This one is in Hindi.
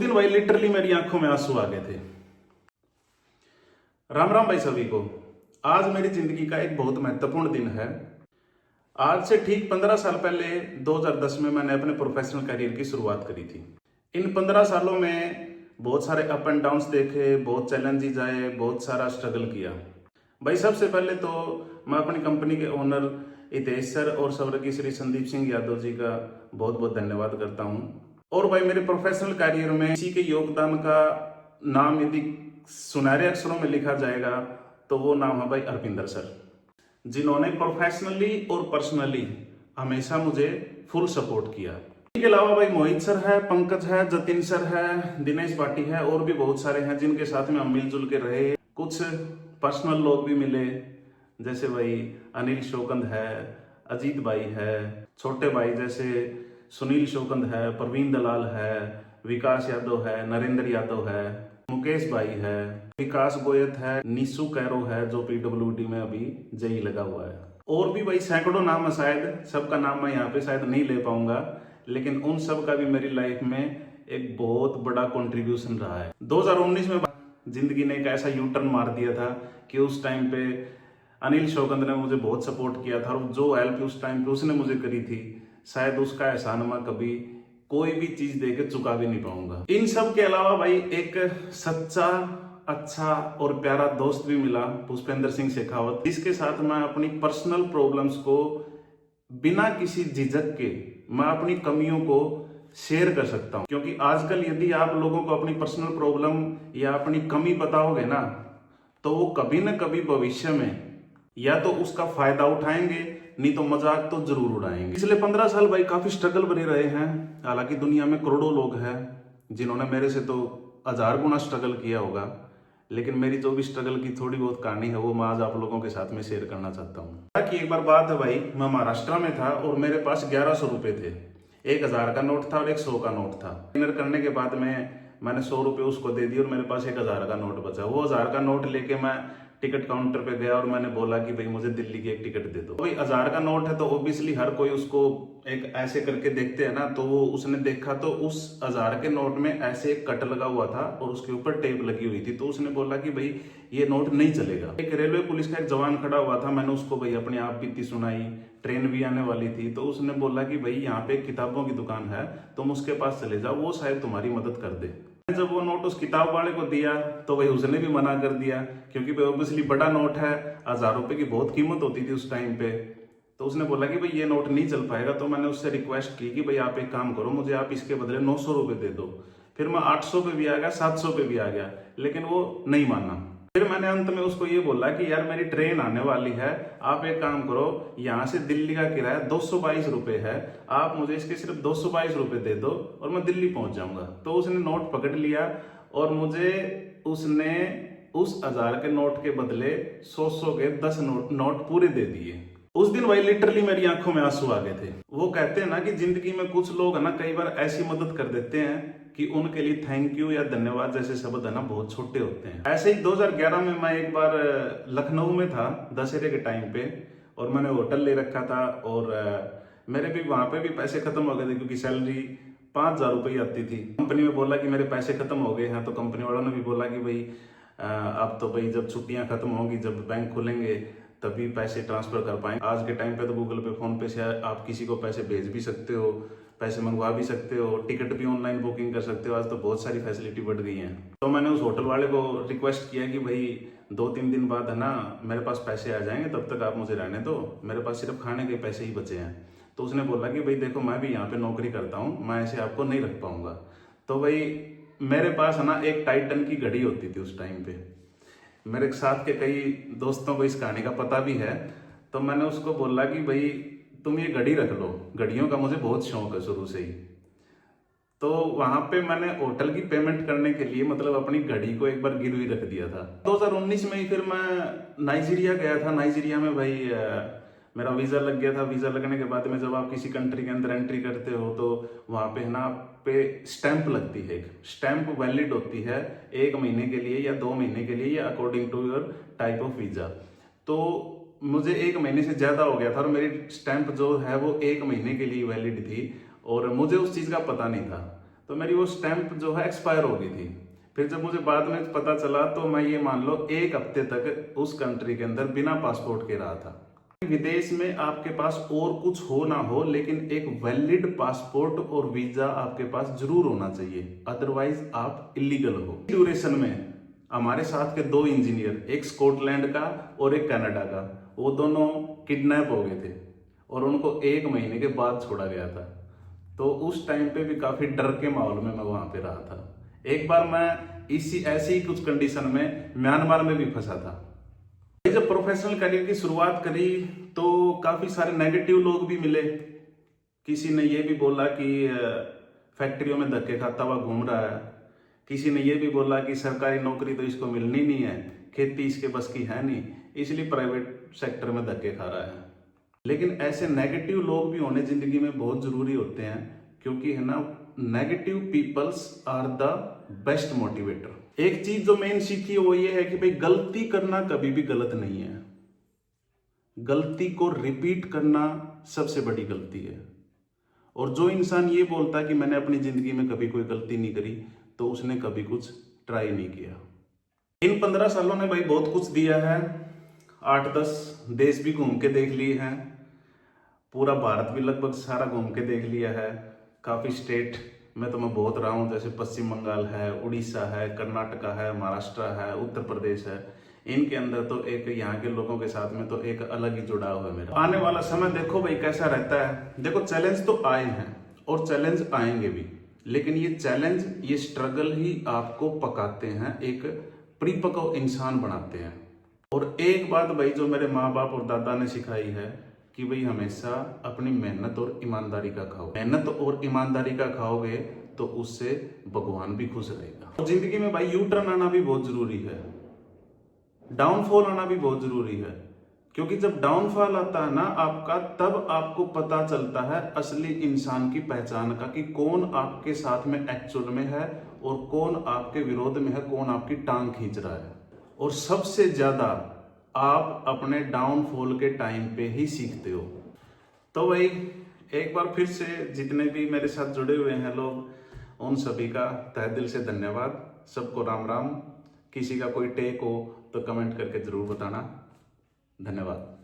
दिन भाई लिटरली मेरी आंखों में आंसू आ गए थे। राम राम भाई सभी को। आज मेरी जिंदगी का एक बहुत महत्वपूर्ण दिन है। आज से ठीक 15 साल पहले 2010 में मैंने अपने प्रोफेशनल करियर की शुरुआत करी थी। इन 15 सालों में बहुत सारे अप एंड डाउन्स देखे, बहुत चैलेंजेस आए, बहुत सारा स्ट्रगल किया। भाई सबसे पहले तो मैं अपनी कंपनी के ओनर हितेश सर और स्वर्गीय श्री संदीप सिंह यादव जी का बहुत बहुत धन्यवाद करता हूँ। और भाई मेरे प्रोफेशनल करियर में किसी के योगदान का नाम यदि सुनहरे अक्षरों में लिखा जाएगा तो वो नाम है भाई अरविंदर सर, जिन्होंने प्रोफेशनली और पर्सनली हमेशा मुझे फुल सपोर्ट किया। इसके अलावा भाई मोहित सर है, पंकज है, जतिन सर है, दिनेश भाटी है और भी बहुत सारे हैं जिनके साथ में हम मिलजुल के रहे। कुछ पर्सनल लोग भी मिले, जैसे भाई अनिल शोकंद है, अजीत भाई है, छोटे भाई जैसे सुनील शोकंद है, प्रवीण दलाल है, विकास यादव है, नरेंद्र यादव है, मुकेश भाई है, विकास गोयत है, निशु कैरो है जो पीडब्ल्यूडी में अभी जेई लगा हुआ है। और भी भाई सैकड़ों नाम है, शायद सबका नाम मैं यहाँ पे शायद नहीं ले पाऊंगा, लेकिन उन सब का भी मेरी लाइफ में एक बहुत बड़ा कंट्रीब्यूशन रहा है। 2019 में जिंदगी ने एक ऐसा यू टर्न मार दिया था कि उस टाइम पे अनिल शोकंद ने मुझे बहुत सपोर्ट किया था और जो हेल्प उस टाइम पे उसने मुझे करी थी, शायद उसका एहसान मैं कभी कोई भी चीज देके चुका भी नहीं पाऊंगा। इन सब के अलावा भाई एक सच्चा, अच्छा और प्यारा दोस्त भी मिला, पुष्पेंद्र सिंह शेखावत, जिसके साथ मैं अपनी पर्सनल प्रॉब्लम्स को बिना किसी झिझक के मैं अपनी कमियों को शेयर कर सकता हूं। क्योंकि आजकल यदि आप लोगों को अपनी पर्सनल प्रॉब्लम या अपनी कमी बताओगे ना, तो वो कभी न कभी भविष्य में या तो उसका फायदा उठाएंगे, नहीं तो मजाक तो जरूर उड़ाएंगे। पिछले 15 साल भाई काफी स्ट्रगल बने रहे हैं। हालांकि दुनिया में करोड़ों लोग हैं जिन्होंने मेरे से तो 1000 गुना स्ट्रगल किया होगा, लेकिन मेरी जो भी स्ट्रगल की थोड़ी बहुत कहानी है वो मैं आज आप लोगों के साथ में शेयर करना चाहता हूँ। कि एक बार बात है भाई, मैं महाराष्ट्र में था और मेरे पास 1100 रुपए थे। 1000 का नोट था और एक 100 का नोट था। डिनर करने के बाद में मैंने 100 रुपए उसको दे दिए और मेरे पास 1000 का नोट बचा। वो 1000 का नोट लेके मैं टिकट काउंटर पे गया और मैंने बोला कि भाई मुझे दिल्ली की एक टिकट दे दो। भाई 1000 का नोट है तो ऑब्वियसली हर कोई उसको एक ऐसे करके देखते हैं ना, तो वो उसने देखा तो उस 1000 के नोट में ऐसे एक कट लगा हुआ था और उसके ऊपर टेप लगी हुई थी। तो उसने बोला कि भाई ये नोट नहीं चलेगा। एक रेलवे पुलिस का एक जवान खड़ा हुआ था, मैंने उसको भाई अपनी आप बीती सुनाई, ट्रेन भी आने वाली थी, तो उसने बोला कि भाई यहाँ पे किताबों की दुकान है, तुम उसके पास चले जाओ, वो शायद तुम्हारी मदद कर दे। जब वो नोट उस किताब वाले को दिया तो भाई उसने भी मना कर दिया, क्योंकि भाई ऑब्वियसली बड़ा नोट है, 1000 रुपए की बहुत कीमत होती थी उस टाइम पे। तो उसने बोला कि भाई ये नोट नहीं चल पाएगा। तो मैंने उससे रिक्वेस्ट की कि भाई आप एक काम करो, मुझे आप इसके बदले 900 रुपए दे दो। फिर मैं 800 पे भी आ गया, 700 पे भी आ गया, लेकिन वो नहीं माना। फिर मैंने अंत में उसको ये बोला कि यार मेरी ट्रेन आने वाली है, आप एक काम करो, यहाँ से दिल्ली का किराया 222 रुपए है, आप मुझे इसके सिर्फ 222 रुपए दे दो और मैं दिल्ली पहुंच जाऊंगा। तो उसने नोट पकड़ लिया और मुझे उसने उस 1000 के नोट के बदले 100 के 10 नोट पूरे दे दिए। उस दिन भाई लिटरली मेरी आंखों में आंसू आ गए थे। वो कहते हैं ना कि जिंदगी में कुछ लोग है ना कई बार ऐसी मदद कर देते हैं कि उनके लिए थैंक यू या धन्यवाद जैसे शब्द है ना बहुत छोटे होते हैं। ऐसे ही 2011 में मैं एक बार लखनऊ में था दशहरे के टाइम पे, और मैंने होटल ले रखा था और मेरे भी वहां पे भी पैसे खत्म हो गए थे, क्योंकि सैलरी 5000 रुपये आती थी। कंपनी में बोला कि मेरे पैसे खत्म हो गए हैं, तो कंपनी वालों ने भी बोला कि भाई अब तो भाई जब छुट्टियां खत्म होंगी, जब बैंक खुलेंगे तभी पैसे ट्रांसफर कर पाएंगे। आज के टाइम पे तो गूगल पे, फोन पे से आप किसी को पैसे भेज भी सकते हो, पैसे मंगवा भी सकते हो, टिकट भी ऑनलाइन बुकिंग कर सकते हो। आज तो बहुत सारी फैसिलिटी बढ़ गई हैं। तो मैंने उस होटल वाले को रिक्वेस्ट किया कि भाई 2-3 दिन बाद है ना मेरे पास पैसे आ जाएंगे, तब तक आप मुझे रहने दो, मेरे पास सिर्फ खाने के पैसे ही बचे हैं। तो उसने बोला कि भाई देखो मैं भी यहाँ पे नौकरी करता हूँ, मैं ऐसे आपको नहीं रख पाऊंगा। तो भाई मेरे पास है ना एक टाइटन की घड़ी होती थी उस टाइम पे। मेरे साथ के कई दोस्तों को इस कहानी का पता भी है। तो मैंने उसको बोला कि भाई तुम ये घड़ी रख लो, घड़ियों का मुझे बहुत शौक है शुरू से ही। तो वहां पे मैंने होटल की पेमेंट करने के लिए मतलब अपनी घड़ी को एक बार गिरवी रख दिया था। 2019 में ही फिर मैं नाइजीरिया गया था। नाइजीरिया में भाई मेरा वीजा लग गया था। वीजा लगने के बाद में जब आप किसी कंट्री के अंदर एंट्री करते हो तो वहां पे है ना पे स्टैंप लगती है। एक स्टैंप वैलिड होती है 1 महीने के लिए या 2 महीने के लिए, या according to your type of visa. तो मुझे 1 महीने से ज्यादा हो गया था और मेरी स्टैंप जो है वो 1 महीने के लिए वैलिड थी और मुझे उस चीज का पता नहीं था। तो मेरी वो स्टैंप जो है एक्सपायर हो गई थी। फिर जब मुझे बाद में पता चला तो मैं ये मान लो 1 हफ्ते तक उस कंट्री के अंदर बिना पासपोर्ट के रहा था। विदेश में आपके पास और कुछ हो ना हो, लेकिन एक वैलिड पासपोर्ट और वीजा आपके पास जरूर होना चाहिए, अदरवाइज आप इलीगल हो। ड्यूरेशन में हमारे साथ के 2 इंजीनियर, एक स्कॉटलैंड का और एक कनाडा का, वो दोनों किडनैप हो गए थे और उनको 1 महीने के बाद छोड़ा गया था। तो उस टाइम पे भी काफी डर के माहौल में मैं वहां पे रहा था। एक बार मैं ऐसी ही कुछ कंडीशन में म्यांमार में भी फंसा था। जब प्रोफेशनल करियर की शुरुआत करी तो काफी सारे नेगेटिव लोग भी मिले। किसी ने ये भी बोला कि फैक्ट्रियों में धक्के खाता हुआ घूम रहा है, किसी ने ये भी बोला कि सरकारी नौकरी तो इसको मिलनी नहीं है, खेती इसके बस की है नहीं, इसलिए प्राइवेट सेक्टर में धक्के खा रहा है। लेकिन ऐसे नेगेटिव लोग भी होने जिंदगी में बहुत जरूरी होते हैं, क्योंकि है ना, negative peoples are the best motivator. एक चीज जो मैंने सीखी वो ये है कि भाई गलती करना कभी भी गलत नहीं है, गलती को रिपीट करना सबसे बड़ी गलती है। और जो इंसान ये बोलता है कि मैंने अपनी जिंदगी में कभी कोई गलती नहीं करी, तो उसने कभी कुछ ट्राई नहीं किया। इन 15 सालों ने भाई बहुत कुछ दिया है। 8-10 देश भी घूम के देख लिए हैं, पूरा भारत भी लगभग सारा घूम के देख लिया है। काफ़ी स्टेट में तो मैं बहुत रहा हूँ, जैसे पश्चिम बंगाल है, उड़ीसा है, कर्नाटका है, महाराष्ट्र है, उत्तर प्रदेश है। इनके अंदर तो एक यहाँ के लोगों के साथ में तो एक अलग ही जुड़ाव है मेरा। आने वाला समय देखो भाई कैसा रहता है। देखो चैलेंज तो आए हैं और चैलेंज आएंगे भी, लेकिन ये चैलेंज, ये स्ट्रगल ही आपको पकाते हैं, एक परिपक्व इंसान बनाते हैं। और एक बात भाई जो मेरे माँ बाप और दादा ने सिखाई है कि भाई हमेशा अपनी मेहनत और ईमानदारी का खाओ। मेहनत और ईमानदारी का खाओगे तो उससे भगवान भी खुश रहेगा। और जिंदगी में भाई यू टर्न आना भी बहुत जरूरी है, डाउनफॉल आना भी बहुत जरूरी है। क्योंकि जब डाउनफॉल आता है ना आपका, तब आपको पता चलता है असली इंसान की पहचान का, कि कौन आपके साथ में एक्चुअल में है और कौन आपके विरोध में है, कौन आपकी टांग खींच रहा है। और सबसे ज्यादा आप अपने डाउनफॉल के टाइम पे ही सीखते हो। तो भाई एक बार फिर से जितने भी मेरे साथ जुड़े हुए हैं लोग, उन सभी का तहे दिल से धन्यवाद। सबको राम राम। किसी का कोई टेक हो तो कमेंट करके जरूर बताना। धन्यवाद।